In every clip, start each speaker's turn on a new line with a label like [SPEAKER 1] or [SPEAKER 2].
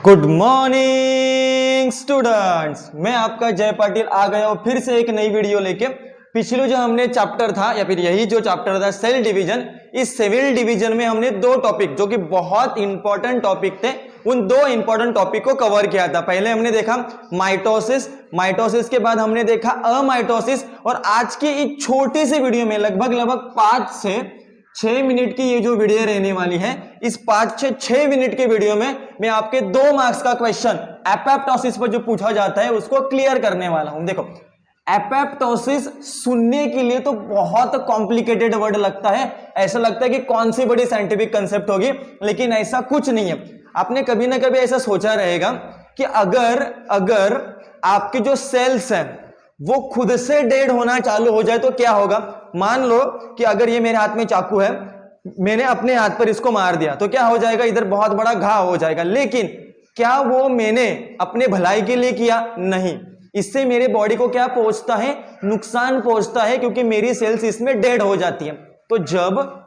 [SPEAKER 1] Good morning students, मैं आपका जय पाटिल आ गया हूं फिर से एक नई वीडियो लेके। पिछले जो हमने चैप्टर था या फिर यही जो चैप्टर था सेल डिवीजन, इस सेल डिवीजन में हमने दो टॉपिक जो कि बहुत इंपॉर्टेंट टॉपिक थे, उन दो इंपॉर्टेंट टॉपिक को कवर किया था। पहले हमने देखा माइटोसिस, माइटोसिस के बाद हमने देखा अमाइटोसिस, और आज की इस छोटी सी वीडियो में लगभग 5 से 6 मिनट की ये जो वीडियो रहने वाली है, इस 5 से 6 मिनट के वीडियो में मैं आपके 2 मार्क्स का क्वेश्चन एपोप्टोसिस पर जो पूछा जाता है उसको क्लियर करने वाला हूं। देखो, एपोप्टोसिस सुनने के लिए तो बहुत कॉम्प्लिकेटेड वर्ड लगता है, ऐसा लगता है कि कौन सी बड़ी साइंटिफिक कंसेप्ट होगी, लेकिन ऐसा कुछ नहीं है। आपने कभी ना कभी ऐसा सोचा रहेगा कि अगर आपके जो सेल्स हैं वो खुद से डेड होना चालू हो जाए तो क्या होगा। मान लो कि अगर ये मेरे हाथ में चाकू है, मैंने अपने हाथ पर इसको मार दिया तो क्या हो जाएगा, इधर बहुत बड़ा घाव हो जाएगा। लेकिन क्या वो मैंने अपने भलाई के लिए किया? नहीं, इससे मेरे बॉडी को क्या पहुंचता है, नुकसान पहुंचता है, क्योंकि मेरी सेल्स इसमें डेड हो जाती है। तो जब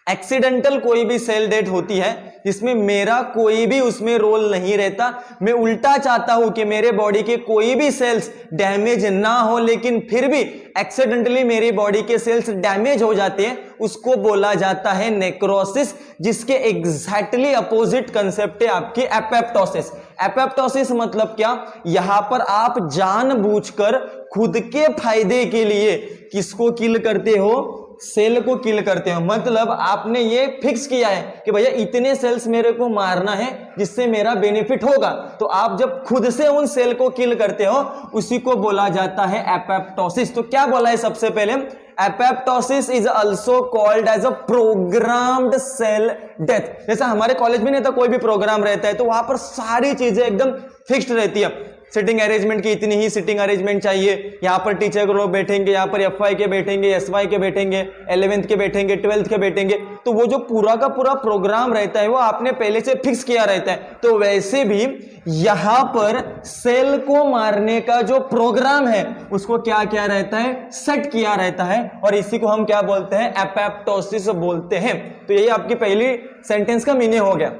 [SPEAKER 1] एक्सीडेंटल कोई भी सेल डेथ होती है जिसमें मेरा कोई भी उसमें रोल नहीं रहता, मैं उल्टा चाहता हूं कि मेरे बॉडी के कोई भी सेल्स डैमेज ना हो, लेकिन फिर भी एक्सीडेंटली मेरी बॉडी के सेल्स डैमेज हो जाते हैं, उसको बोला जाता है नेक्रोसिस, जिसके एग्जैक्टली अपोजिट कंसेप्ट है आपकी एपोप्टोसिस। एपोप्टोसिस मतलब क्या? यहां पर आप जानबूझकर खुद के फायदे के लिए किसको किल करते हो? सेल को किल करते हो। मतलब आपने ये फिक्स किया है कि भैया इतने सेल्स मेरे को मारना है जिससे मेरा बेनिफिट होगा, तो आप जब खुद से उन सेल को किल करते हो उसी को बोला जाता है एपोप्टोसिस। तो क्या बोला है सबसे पहले, apoptosis is also called as a programmed cell death. जैसा हमारे कॉलेज में नहीं था, कोई भी प्रोग्राम रहता है तो वहां पर सारी चीजें एकदम फिक्स्ड रहती है। सिटिंग अरेंजमेंट की इतनी ही सिटिंग अरेंजमेंट चाहिए, यहाँ पर टीचर लोग बैठेंगे, यहाँ पर एफवाई के बैठेंगे, एसवाई के बैठेंगे, 11th के बैठेंगे, 12th के बैठेंगे, तो वो जो पूरा का पूरा प्रोग्राम रहता है वो आपने पहले से फिक्स किया रहता है। तो वैसे भी यहाँ पर सेल को मारने का जो प्रोग्राम है उसको क्या क्या रहता है, सेट किया रहता है, और इसी को हम क्या बोलते हैं, एपोप्टोसिस बोलते हैं। तो यही आपकी पहली सेंटेंस का मीनिंग हो गया।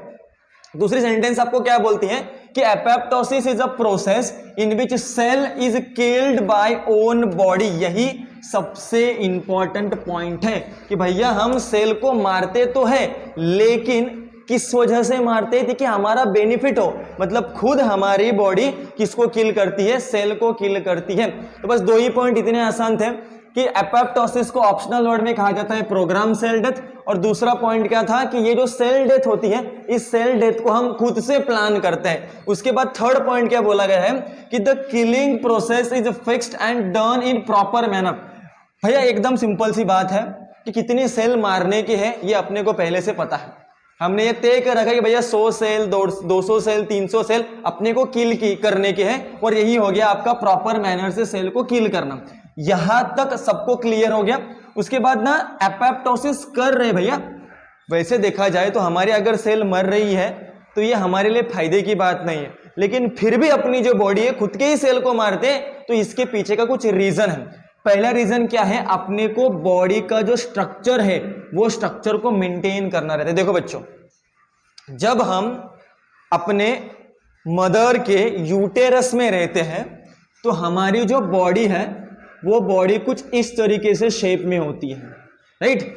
[SPEAKER 1] दूसरी सेंटेंस आपको क्या बोलती है कि apoptosis is a process in which cell is killed by own body. यही सबसे इंपॉर्टेंट पॉइंट है कि भैया हम सेल को मारते तो है, लेकिन किस वजह से मारते हैं? कि हमारा बेनिफिट हो। मतलब खुद हमारी बॉडी किसको किल करती है? सेल को किल करती है। तो बस 2 ही पॉइंट इतने आसान थे कि एपोप्टोसिस को ऑप्शनल वर्ड में कहा जाता है प्रोग्राम सेल डेथ, और दूसरा पॉइंट क्या था कि ये जो सेल डेथ होती है, इस सेल डेथ को हम खुद से प्लान करते हैं। उसके बाद थर्ड पॉइंट क्या बोला गया है कि the killing process is fixed and done in proper manner. भैया एकदम सिंपल सी बात है कि कितनी सेल मारने की है ये अपने को पहले से पता है। हमने ये तय कर रखा है कि भैया 100 सेल, 200 सेल, 300 सेल अपने को किल करने के हैं, और यही हो गया आपका प्रॉपर मैनर से सेल को किल करना। यहां तक सबको क्लियर हो गया। उसके बाद ना एपोप्टोसिस कर रहे भैया, वैसे देखा जाए तो हमारी अगर सेल मर रही है तो ये हमारे लिए फायदे की बात नहीं है, लेकिन फिर भी अपनी जो बॉडी है खुद के ही सेल को मारते हैं, तो इसके पीछे का कुछ रीजन है। पहला रीजन क्या है, अपने को बॉडी का जो स्ट्रक्चर है वो स्ट्रक्चर को मेंटेन करना रहता है। देखो बच्चों, जब हम अपने मदर के यूटेरस में रहते हैं तो हमारी जो बॉडी है वो बॉडी कुछ इस तरीके से शेप में होती है, राइट।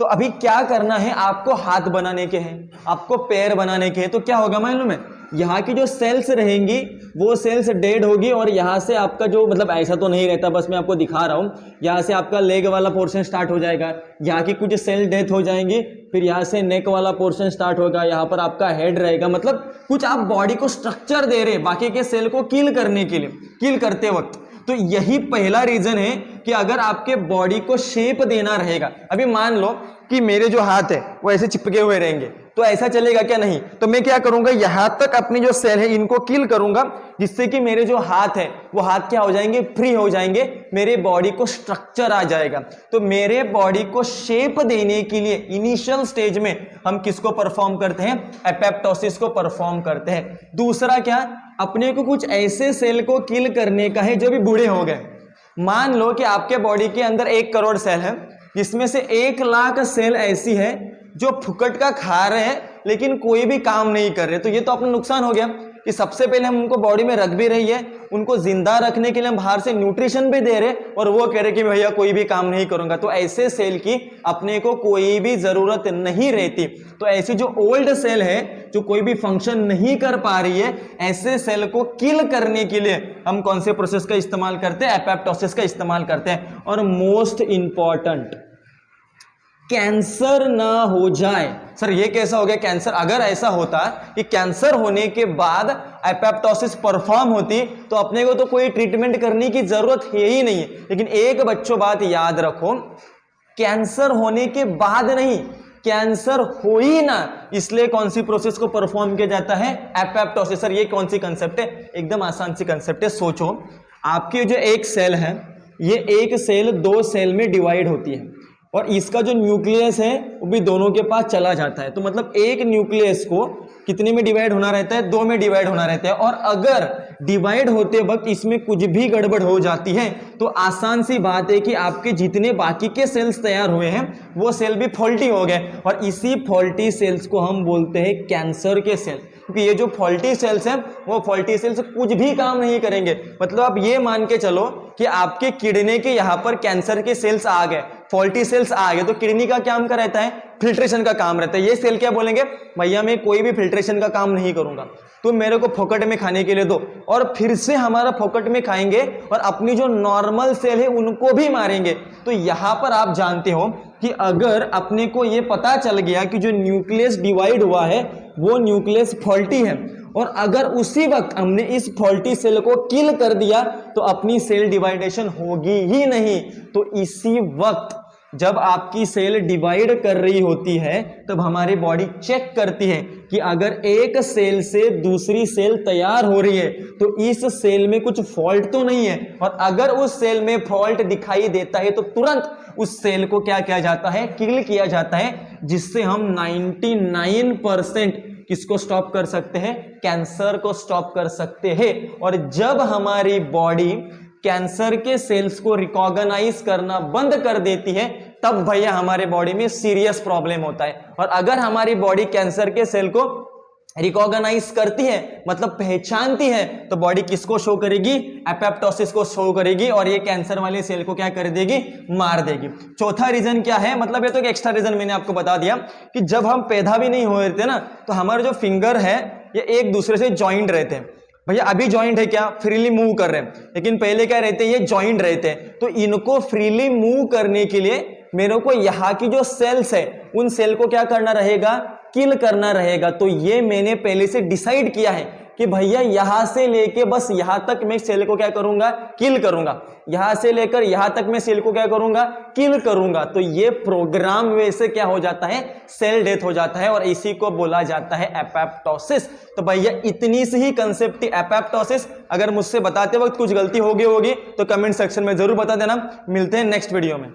[SPEAKER 1] तो अभी क्या करना है, आपको हाथ बनाने के हैं, आपको पैर बनाने के हैं, तो क्या होगा मालूम है, यहाँ की जो सेल्स रहेंगी वो सेल्स डेड होगी, और यहाँ से आपका जो, मतलब ऐसा तो नहीं रहता, बस मैं आपको दिखा रहा हूँ, यहाँ से आपका लेग वाला पोर्शन स्टार्ट हो जाएगा, यहाँ की कुछ सेल डेथ हो जाएंगी, फिर यहाँ से नेक वाला पोर्शन स्टार्ट होगा, यहाँ पर आपका हेड रहेगा। मतलब कुछ आप बॉडी को स्ट्रक्चर दे रहे बाकी के सेल को किल करने के लिए, किल करते वक्त। तो यही पहला रीजन है कि अगर आपके बॉडी को शेप देना रहेगा, अभी मान लो कि मेरे जो हाथ है वो ऐसे चिपके हुए रहेंगे, तो ऐसा चलेगा क्या? नहीं। तो मैं क्या करूंगा, यहां तक अपनी जो सेल है इनको किल करूंगा, जिससे कि मेरे जो हाथ है वो हाथ क्या हो जाएंगे, फ्री हो जाएंगे, मेरे बॉडी को स्ट्रक्चर आ जाएगा। तो मेरे बॉडी को शेप देने के लिए इनिशियल स्टेज में हम किसको परफॉर्म करते हैं, एपोप्टोसिस को परफॉर्म करते हैं। दूसरा क्या, अपने को कुछ ऐसे सेल को किल करने का है जो भी बूढ़े हो गए। मान लो कि आपके बॉडी के अंदर 1 करोड़ सेल है, जिसमें से 1 लाख सेल ऐसी है जो फुकट का खा रहे हैं लेकिन कोई भी काम नहीं कर रहे, तो ये तो अपना नुकसान हो गया कि सबसे पहले हम उनको बॉडी में रख भी रही है, उनको जिंदा रखने के लिए हम बाहर से न्यूट्रिशन भी दे रहे, और वो कह रहे कि भैया कोई भी काम नहीं करूंगा। तो ऐसे सेल की अपने को कोई भी जरूरत नहीं रहती। तो ऐसी जो ओल्ड सेल है जो कोई भी फंक्शन नहीं कर पा रही है, ऐसे सेल को किल करने के लिए हम कौन से प्रोसेस का इस्तेमाल करते हैं? एपोप्टोसिस का इस्तेमाल करते हैं। और मोस्ट इंपॉर्टेंट, कैंसर ना हो जाए। सर ये कैसा हो गया कैंसर? अगर ऐसा होता कि कैंसर होने के बाद एपोप्टोसिस परफॉर्म होती तो अपने को तो कोई ट्रीटमेंट करने की जरूरत है ही नहीं है। लेकिन एक बच्चों बात याद रखो, कैंसर होने के बाद नहीं, कैंसर हो ही ना, इसलिए कौन सी प्रोसेस को परफॉर्म किया जाता है? एपोप्टोसिस। सर ये कौन सी कंसेप्ट है? एकदम आसान सी कंसेप्ट है। सोचो आपकी जो एक सेल है, ये एक सेल दो सेल में डिवाइड होती है, और इसका जो न्यूक्लियस है वो भी दोनों के पास चला जाता है। तो मतलब एक न्यूक्लियस को कितने में डिवाइड होना रहता है? दो में डिवाइड होना रहता है। और अगर डिवाइड होते वक्त इसमें कुछ भी गड़बड़ हो जाती है तो आसान सी बात है कि आपके जितने बाकी के सेल्स तैयार हुए हैं वो सेल भी फॉल्टी हो गए, और इसी फॉल्टी सेल्स को हम बोलते हैं कैंसर के सेल। क्योंकि ये जो फॉल्टी सेल्स हैं वो फॉल्टी सेल्स कुछ भी काम नहीं करेंगे। मतलब आप ये मान के चलो कि आपके किडनी के यहाँ पर कैंसर के सेल्स आ गए, फॉल्टी सेल्स आ गए, तो किडनी का काम क्या रहता है? फिल्ट्रेशन का काम रहता है। ये सेल क्या बोलेंगे? भैया मैं कोई भी फिल्ट्रेशन का काम नहीं करूंगा, तुम मेरे को फोकट में खाने के लिए दो। और फिर से हमारा फोकट में खाएंगे और अपनी जो नॉर्मल सेल है उनको भी मारेंगे। तो यहां पर आप जानते हो कि अगर अपने को ये पता चल गया कि जो न्यूक्लियस डिवाइड हुआ है वो न्यूक्लियस फॉल्टी है, और अगर उसी वक्त हमने इस फॉल्टी सेल को किल कर दिया तो अपनी सेल डिवाइडेशन होगी ही नहीं। तो इसी वक्त जब आपकी सेल डिवाइड कर रही होती है तब हमारी बॉडी चेक करती है कि अगर एक सेल से दूसरी सेल तैयार हो रही है तो इस सेल में कुछ फॉल्ट तो नहीं है, और अगर उस सेल में फॉल्ट दिखाई देता है तो तुरंत उस सेल को क्या किया जाता है? किल किया जाता है, जिससे हम 99% किसको स्टॉप कर सकते हैं? कैंसर को स्टॉप कर सकते हैं। और जब हमारी बॉडी कैंसर के सेल्स को रिकॉग्नाइज करना बंद कर देती है तब भैया हमारे बॉडी में सीरियस प्रॉब्लम होता है। और अगर हमारी बॉडी कैंसर के सेल को रिकॉग्नाइज करती है, मतलब पहचानती है, तो बॉडी किसको शो करेगी? एपोप्टोसिस को शो करेगी, और ये कैंसर वाले सेल को क्या कर देगी? मार देगी। चौथा रीजन क्या है? मतलब ये तो एक एक्स्ट्रा रीजन मैंने आपको बता दिया कि जब हम पैदा भी नहीं हो रहे थे ना, तो हमारे जो फिंगर है ये एक दूसरे से ज्वाइंट रहते हैं। भैया अभी ज्वाइंट है क्या? फ्रीली मूव कर रहे हैं, लेकिन पहले क्या रहते हैं? ये ज्वाइंट रहते हैं। तो इनको फ्रीली मूव करने के लिए मेरे को यहाँ की जो सेल्स है उन सेल को क्या करना रहेगा? किल करना रहेगा। तो ये मैंने पहले से डिसाइड किया है कि भैया यहां से लेके बस यहां तक मैं सेल को क्या करूंगा? किल करूंगा। यहां से लेकर यहां तक मैं सेल को क्या करूंगा? किल करूंगा। तो ये प्रोग्राम वैसे क्या हो जाता है? सेल डेथ हो जाता है, और इसी को बोला जाता है एपोप्टोसिस। तो भैया इतनी सी ही कंसेप्ट थी एपोप्टोसिस। अगर मुझसे बताते वक्त कुछ गलती हो गई होगी तो कमेंट सेक्शन में जरूर बता देना। मिलते हैं नेक्स्ट वीडियो में।